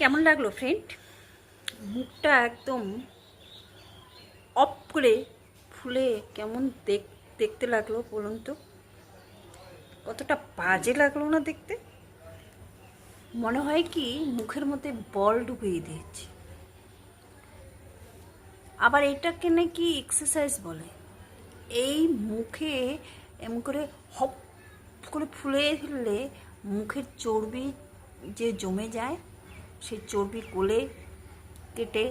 কেমন লাগলো ফ্রেন্ড? মুখটা একদম অফ করে ফুলে কেমন দেখতে লাগলো বলুন তো? কতটা বাজে লাগলো না দেখতে? মনে হয় কি মুখের মধ্যে বল ঢুকিয়ে দিয়েছি। আবার এটাকে নাকি এক্সারসাইজ বলে। এই মুখে এমন করে হপ করে ফুলে ফেললে মুখের চর্বি যে জমে যায়, সেই চর্বি গলে কেটে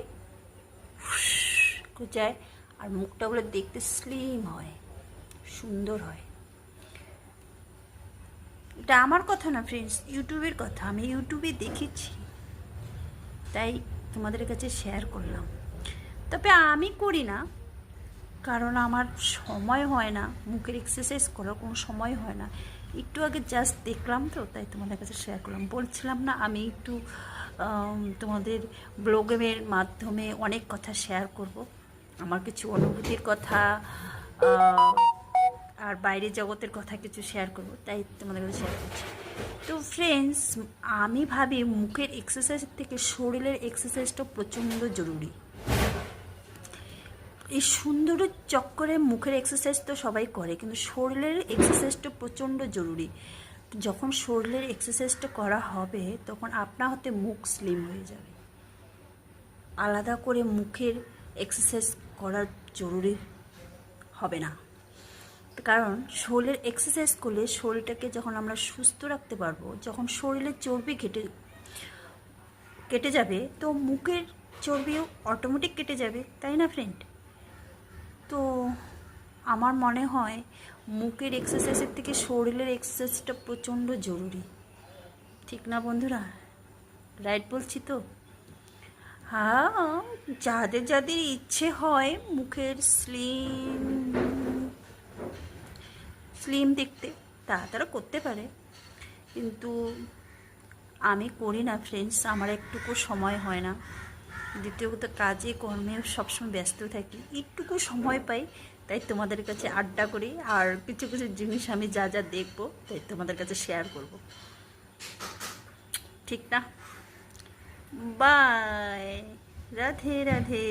যায়, আর মুখটা বলে দেখতে স্লিম হয়, সুন্দর হয়। এটা আমার কথা না ফ্রেন্ডস, ইউটিউবের কথা। আমি ইউটিউবে দেখেছি, তাই তোমাদের কাছে শেয়ার করলাম। তবে আমি করি না, কারণ আমার সময় হয় না, মুখের এক্সারসাইজ করার কোনো সময় হয় না। একটু আগে জাস্ট দেখলাম, তো তাই তোমাদের কাছে শেয়ার করলাম। বলছিলাম না আমি একটু তোমাদের ব্লগের মাধ্যমে অনেক কথা শেয়ার করব, আমার কিছু অনুভূতির কথা, আর বাইরের জগতের কথা কিছু শেয়ার করব, তাই তোমাদের কাছে শেয়ার করছি। তো ফ্রেন্ডস, আমি ভাবি মুখের এক্সারসাইজের থেকে শরীরের এক্সারসাইজটা প্রচণ্ড জরুরি। এই সুন্দরের চক্করে মুখের এক্সারসাইজ তো সবাই করে, কিন্তু শরীরের এক্সারসাইজটা প্রচণ্ড জরুরি। যখন শরীরের এক্সারসাইজটা করা হবে তখন আপনা হতে মুখ স্লিম হয়ে যাবে। আলাদা করে মুখের এক্সারসাইজ করার জরুরি হবে না, কারণ শরীরের এক্সারসাইজ করলে শরীরটাকে যখন আমরা সুস্থ রাখতে পারবো, যখন শরীরের চর্বি কেটে যাবে, তো মুখের চর্বিও অটোমেটিক কেটে যাবে, তাই না ফ্রেন্ড? তো আমার মনে হয় মুখের এক্সারসাইজের থেকে শরীরের এক্সারসাইজটা প্রচণ্ড জরুরি, ঠিক না বন্ধুরা? রাইট বলছি তো? হ্যাঁ, যাদের যাদের ইচ্ছে হয় মুখের স্লিম দেখতে, তারা করতে পারে, কিন্তু আমি করি না ফ্রেন্ডস। আমার একটুকু সময় হয় না, দ্বিতীয়ত কাজে কর্মে সবসময় ব্যস্ত থাকি, একটুকু সময় পাই, তাই তোমাদের কাছে আড্ডা করি, আর কিছু কিছু জিনিস আমি যা যা দেখবো তাই তোমাদের কাছে শেয়ার করব, ঠিক না? বাই, রাধে রাধে।